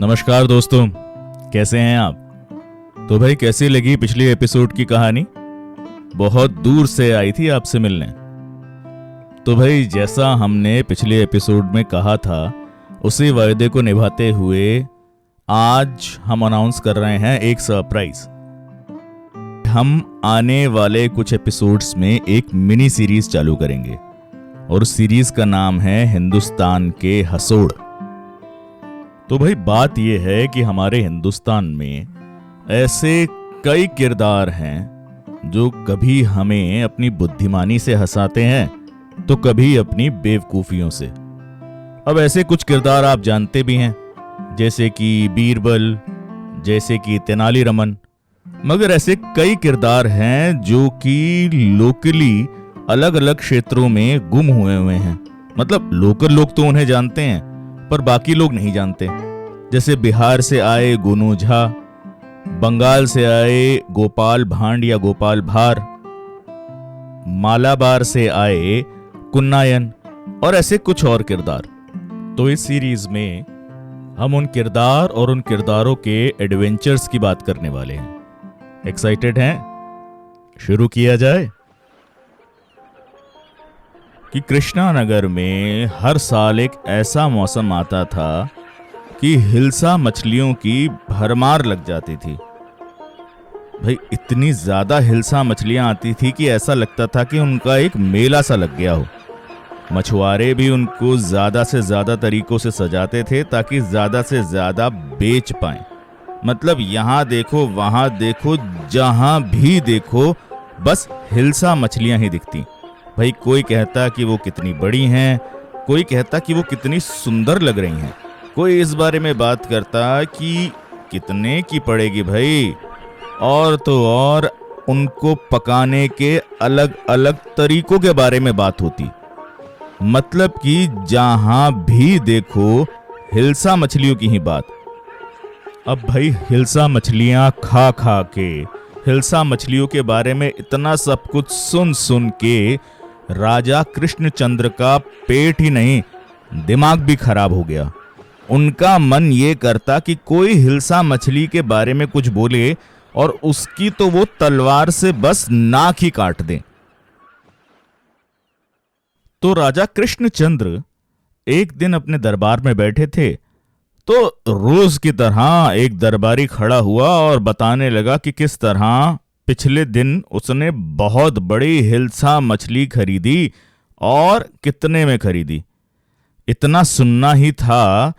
नमस्कार दोस्तों, कैसे हैं आप। तो भाई कैसी लगी पिछली एपिसोड की कहानी। बहुत दूर से आई थी आपसे मिलने। तो भाई जैसा हमने पिछले एपिसोड में कहा था उसी वायदे को निभाते हुए आज हम अनाउंस कर रहे हैं एक सरप्राइज। हम आने वाले कुछ एपिसोड्स में एक मिनी सीरीज चालू करेंगे और उस सीरीज का नाम है हिंदुस्तान के हसोड़। तो भाई बात यह है कि हमारे हिंदुस्तान में ऐसे कई किरदार हैं जो कभी हमें अपनी बुद्धिमानी से हंसाते हैं तो कभी अपनी बेवकूफियों से। अब ऐसे कुछ किरदार आप जानते भी हैं, जैसे कि बीरबल, जैसे कि तेनालीरामन। मगर ऐसे कई किरदार हैं जो कि लोकली अलग अलग क्षेत्रों में गुम हुए हैं। मतलब लोकल लोग तो उन्हें जानते हैं पर बाकी लोग नहीं जानते। जैसे बिहार से आए गोनू झा, बंगाल से आए गोपाल भांड या गोपाल भार, मालाबार से आए कुन्नायन और ऐसे कुछ और किरदार। तो इस सीरीज में हम उन किरदार और उन किरदारों के एडवेंचर्स की बात करने वाले हैं। एक्साइटेड हैं? शुरू किया जाए। कि कृष्णानगर में हर साल एक ऐसा मौसम आता था कि हिल्सा मछलियों की भरमार लग जाती थी। भाई इतनी ज्यादा हिल्सा मछलियां आती थी कि ऐसा लगता था कि उनका एक मेला सा लग गया हो। मछुआरे भी उनको ज्यादा से ज्यादा तरीकों से सजाते थे ताकि ज्यादा से ज्यादा बेच पाएं। मतलब यहां देखो वहां देखो, जहां भी देखो बस हिल्सा मछलियां ही दिखती। भाई कोई कहता कि वो कितनी बड़ी हैं, कोई कहता कि वो कितनी सुंदर लग रही हैं, कोई इस बारे में बात करता कि कितने की पड़ेगी भाई। और तो और उनको पकाने के अलग अलग तरीकों के बारे में बात होती। मतलब कि जहां भी देखो हिल्सा मछलियों की ही बात। अब भाई हिल्सा मछलियां खा खा के, हिल्सा मछलियों के बारे में इतना सब कुछ सुन सुन के राजा कृष्णचंद्र का पेट ही नहीं दिमाग भी खराब हो गया। उनका मन ये करता कि कोई हिल्सा मछली के बारे में कुछ बोले और उसकी तो वो तलवार से बस नाक ही काट दे। तो राजा कृष्णचंद्र एक दिन अपने दरबार में बैठे थे तो रोज की तरह एक दरबारी खड़ा हुआ और बताने लगा कि किस तरह पिछले दिन उसने बहुत बड़ी हिल्सा मछली खरीदी और कितने में खरीदी। इतना सुनना ही था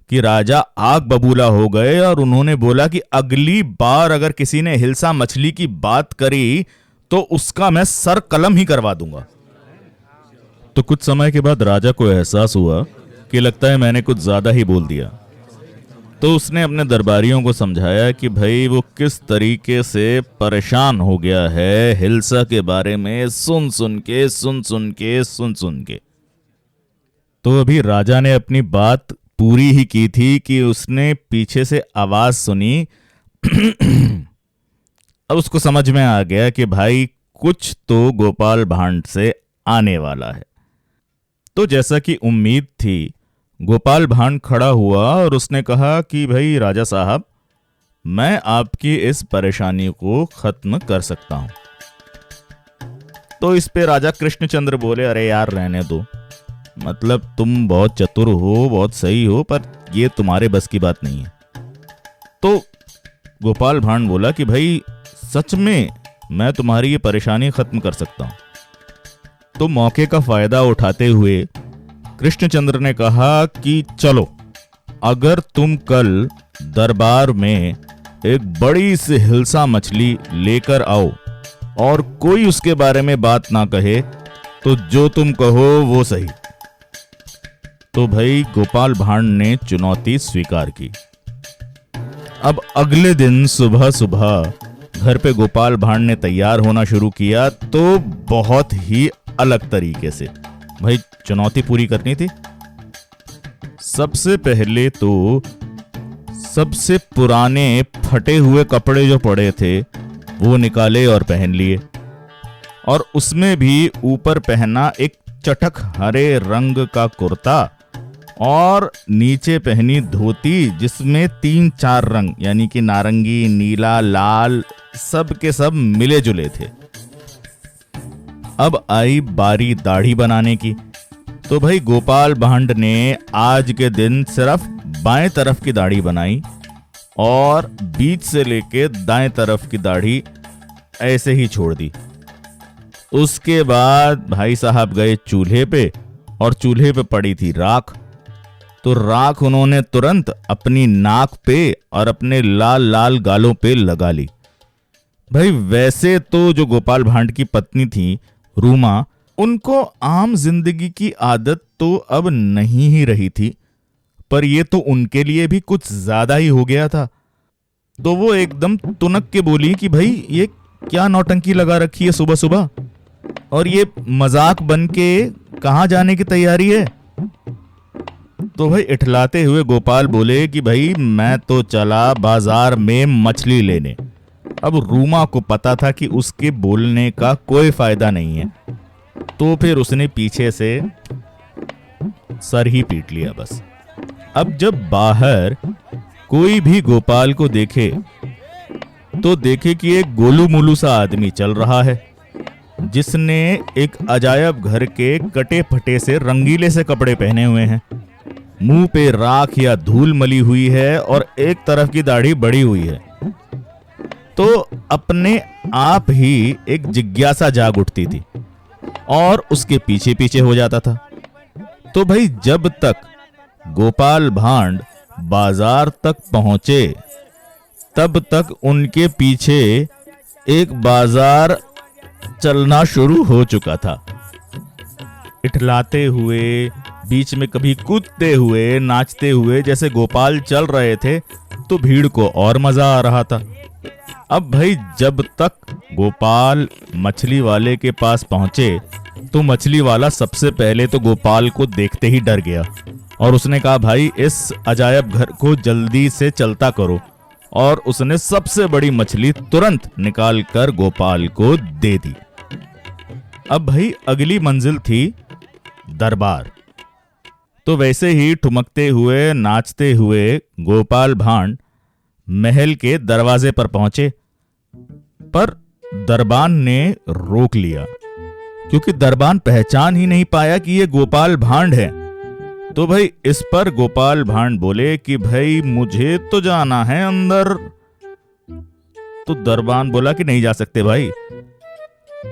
कि राजा आग बबूला हो गए और उन्होंने बोला कि अगली बार अगर किसी ने हिल्सा मछली की बात करी तो उसका मैं सर कलम ही करवा दूंगा। तो कुछ समय के बाद राजा को एहसास हुआ कि लगता है मैंने कुछ ज्यादा ही बोल दिया। तो उसने अपने दरबारियों को समझाया कि भाई वो किस तरीके से परेशान हो गया है हिल्सा के बारे में सुन सुन के। तो अभी राजा ने अपनी बात पूरी ही की थी कि उसने पीछे से आवाज सुनी। अब उसको समझ में आ गया कि भाई कुछ तो गोपाल भांड से आने वाला है। तो जैसा कि उम्मीद थी, गोपाल भांड खड़ा हुआ और उसने कहा कि भाई राजा साहब, मैं आपकी इस परेशानी को खत्म कर सकता हूं। तो इस पे राजा कृष्णचंद्र बोले, अरे यार रहने दो, मतलब तुम बहुत चतुर हो, बहुत सही हो, पर ये तुम्हारे बस की बात नहीं है। तो गोपाल भांड बोला कि भाई सच में मैं तुम्हारी ये परेशानी खत्म कर सकता हूं। तो मौके का फायदा उठाते हुए कृष्णचंद्र ने कहा कि चलो, अगर तुम कल दरबार में एक बड़ी सी हिल्सा मछली लेकर आओ और कोई उसके बारे में बात ना कहे तो जो तुम कहो वो सही। तो भाई गोपाल भांड ने चुनौती स्वीकार की। अब अगले दिन सुबह सुबह घर पे गोपाल भांड ने तैयार होना शुरू किया, तो बहुत ही अलग तरीके से। भाई चुनौती पूरी करनी थी। सबसे पहले तो सबसे पुराने फटे हुए कपड़े जो पड़े थे वो निकाले और पहन लिए, और उसमें भी ऊपर पहना एक चटक हरे रंग का कुर्ता और नीचे पहनी धोती जिसमें 3-4 रंग यानी कि नारंगी, नीला, लाल सब के सब मिले जुले थे। अब आई बारी दाढ़ी बनाने की। तो भाई गोपाल भांड ने आज के दिन सिर्फ बाएं तरफ की दाढ़ी बनाई और बीच से लेके दाएं तरफ की दाढ़ी ऐसे ही छोड़ दी। उसके बाद भाई साहब गए चूल्हे पे और चूल्हे पे पड़ी थी राख। तो राख उन्होंने तुरंत अपनी नाक पे और अपने लाल लाल गालों पे लगा ली। भाई वैसे तो जो गोपाल भांड की पत्नी थी रूमा, उनको आम जिंदगी की आदत तो अब नहीं ही रही थी, पर ये तो उनके लिए भी कुछ ज्यादा ही हो गया था। तो वो एकदम तुनक के बोली कि भाई ये क्या नौटंकी लगा रखी है सुबह सुबह, और ये मजाक बन के कहाँ जाने की तैयारी है। तो भाई इठलाते हुए गोपाल बोले कि भाई मैं तो चला बाजार में मछली लेने। अब रूमा को पता था कि उसके बोलने का कोई फायदा नहीं है, तो फिर उसने पीछे से सर ही पीट लिया बस। अब जब बाहर कोई भी गोपाल को देखे तो देखे कि एक गोलू मोलू सा आदमी चल रहा है, जिसने एक अजायब घर के कटे फटे से रंगीले से कपड़े पहने हुए हैं, मुंह पे राख या धूल मली हुई है और एक तरफ की दाढ़ी बड़ी हुई है। तो अपने आप ही एक जिज्ञासा जाग उठती थी और उसके पीछे पीछे हो जाता था। तो भाई जब तक गोपाल भांड बाजार तक पहुंचे तब तक उनके पीछे एक बाजार चलना शुरू हो चुका था। इठलाते हुए, बीच में कभी कूदते हुए, नाचते हुए जैसे गोपाल चल रहे थे तो भीड़ को और मजा आ रहा था। अब भाई जब तक गोपाल मछली वाले के पास पहुंचे तो मछली वाला सबसे पहले तो गोपाल को देखते ही डर गया और उसने कहा भाई इस अजायब घर को जल्दी से चलता करो, और उसने सबसे बड़ी मछली तुरंत निकाल कर गोपाल को दे दी। अब भाई अगली मंजिल थी दरबार। तो वैसे ही ठुमकते हुए, नाचते हुए गोपाल भांड महल के दरवाजे पर पहुंचे, पर दरबान ने रोक लिया क्योंकि दरबान पहचान ही नहीं पाया कि ये गोपाल भांड है। तो भाई इस पर गोपाल भांड बोले कि भाई मुझे तो जाना है अंदर। तो दरबान बोला कि नहीं जा सकते भाई।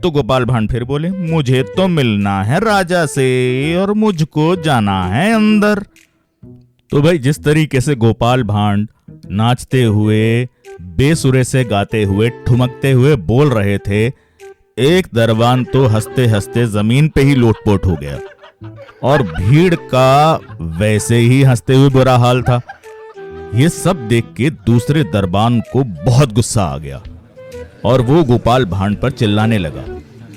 तो गोपाल भांड फिर बोले मुझे तो मिलना है राजा से और मुझको जाना है अंदर। तो भाई जिस तरीके से गोपाल भांड नाचते हुए, बेसुरे से गाते हुए, ठुमकते हुए बोल रहे थे, एक दरबान तो हंसते हंसते जमीन पे ही लोटपोट हो गया और भीड़ का वैसे ही हंसते हुए बुरा हाल था। ये सब देख के दूसरे दरबान को बहुत गुस्सा आ गया और वो गोपाल भांड पर चिल्लाने लगा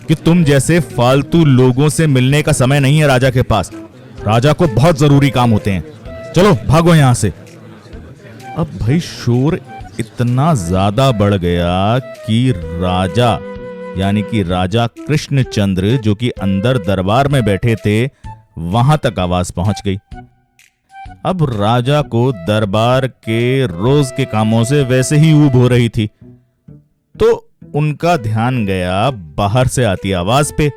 कि तुम जैसे फालतू लोगों से मिलने का समय नहीं है राजा के पास। राजा को बहुत जरूरी काम होते हैं, चलो भागो यहां से। अब भाई शोर इतना ज्यादा बढ़ गया कि राजा यानी कि राजा कृष्णचंद्र जो कि अंदर दरबार में बैठे थे वहां तक आवाज पहुंच गई। अब राजा को दरबार के रोज के कामों से वैसे ही ऊब हो रही थी, तो उनका ध्यान गया बाहर से आती आवाज पे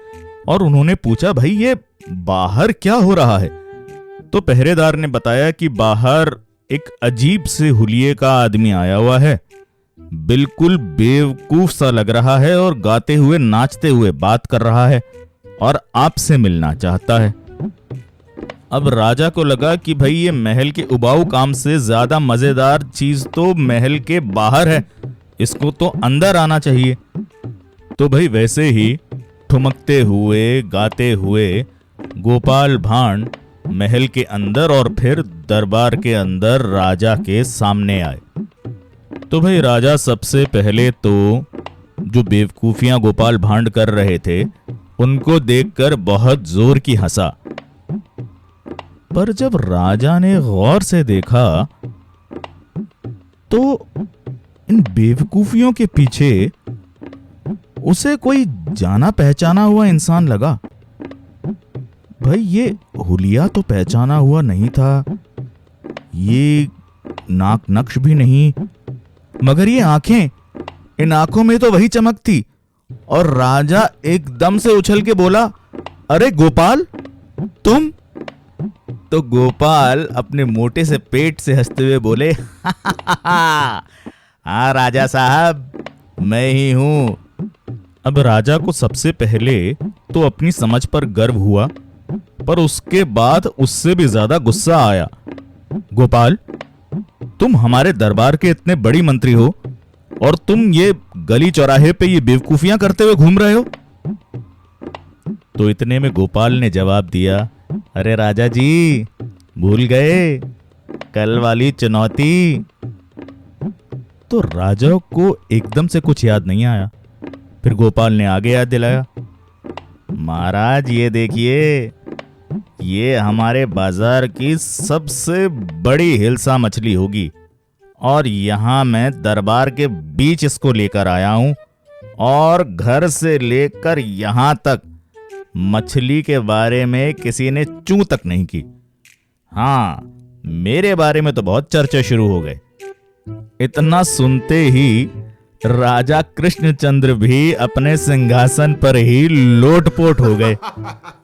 और उन्होंने पूछा भाई ये बाहर क्या हो रहा है। तो पहरेदार ने बताया कि बाहर एक अजीब से हुलिये का आदमी आया हुआ है, बिल्कुल बेवकूफ सा लग रहा है और गाते हुए नाचते हुए बात कर रहा है और आपसे मिलना चाहता है। अब राजा को लगा कि भाई ये महल के उबाऊ काम से ज्यादा मजेदार चीज तो महल के बाहर है, इसको तो अंदर आना चाहिए। तो भाई वैसे ही ठुमकते हुए, गाते हुए गोपाल भांड महल के अंदर और फिर दरबार के अंदर राजा के सामने आए। तो भाई राजा सबसे पहले तो जो बेवकूफियां गोपाल भांड कर रहे थे उनको देखकर बहुत जोर की हंसा, पर जब राजा ने गौर से देखा तो इन बेवकूफियों के पीछे उसे कोई जाना पहचाना हुआ इंसान लगा। भाई ये हुलिया तो पहचाना हुआ नहीं था, ये नाक नक्श भी नहीं, मगर ये आंखें, इन आंखों में तो वही चमक थी। और राजा एकदम से उछल के बोला, अरे गोपाल, तुम? तो गोपाल अपने मोटे से पेट से हंसते हुए बोले, हाँ राजा साहब, मैं ही हूं। अब राजा को सबसे पहले तो अपनी समझ पर गर्व हुआ, पर उसके बाद उससे भी ज्यादा गुस्सा आया। गोपाल, तुम हमारे दरबार के इतने बड़ी मंत्री हो और तुम ये गली चौराहे पे ये बेवकूफियां करते हुए घूम रहे हो? तो इतने में गोपाल ने जवाब दिया, अरे राजा जी, भूल गए कल वाली चुनौती। तो राजा को एकदम से कुछ याद नहीं आया। फिर गोपाल ने आगे याद दिलाया, महाराज ये देखिए, ये हमारे बाजार की सबसे बड़ी हिल्सा मछली होगी और यहां मैं दरबार के बीच इसको लेकर आया हूं और घर से लेकर यहां तक मछली के बारे में किसी ने चू तक नहीं की। हाँ, मेरे बारे में तो बहुत चर्चा शुरू हो गए। इतना सुनते ही राजा कृष्णचंद्र भी अपने सिंहासन पर ही लोटपोट हो गए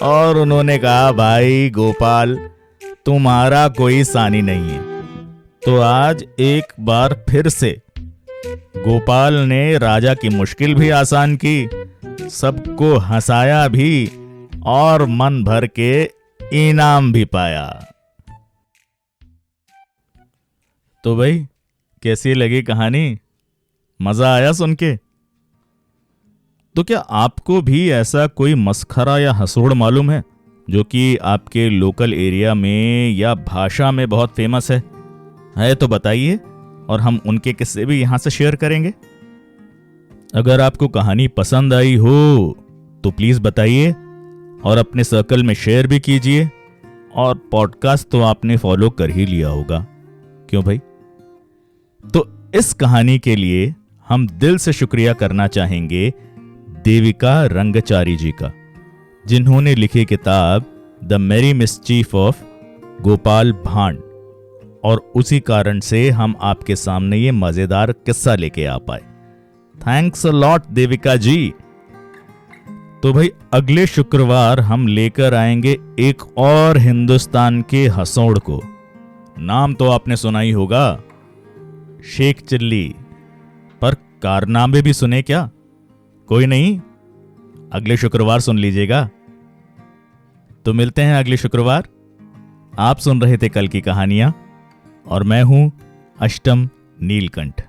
और उन्होंने कहा, भाई गोपाल, तुम्हारा कोई सानी नहीं है। तो आज एक बार फिर से गोपाल ने राजा की मुश्किल भी आसान की, सबको हंसाया भी और मन भर के इनाम भी पाया। तो भाई, कैसी लगी कहानी? मजा आया सुन के? तो क्या आपको भी ऐसा कोई मस्खरा या हंसोड़ मालूम है जो कि आपके लोकल एरिया में या भाषा में बहुत फेमस है तो बताइए और हम उनके किस्से भी यहां से शेयर करेंगे। अगर आपको कहानी पसंद आई हो तो प्लीज बताइए और अपने सर्कल में शेयर भी कीजिए। और पॉडकास्ट तो आपने फॉलो कर ही लिया होगा, क्यों भाई? तो इस कहानी के लिए हम दिल से शुक्रिया करना चाहेंगे देविका रंगचारी जी का, जिन्होंने लिखी किताब द मेरी मिसचीफ ऑफ गोपाल भांड, और उसी कारण से हम आपके सामने ये मजेदार किस्सा लेके आ पाए। थैंक्स अ लॉट देविका जी। तो भाई, अगले शुक्रवार हम लेकर आएंगे एक और हिंदुस्तान के हंसोड़ को। नाम तो आपने सुना ही होगा, शेख चिल्ली, पर कारनामे भी सुने क्या? कोई नहीं, अगले शुक्रवार सुन लीजिएगा। तो मिलते हैं अगले शुक्रवार। आप सुन रहे थे कल की कहानियां और मैं हूं अष्टम नीलकंठ।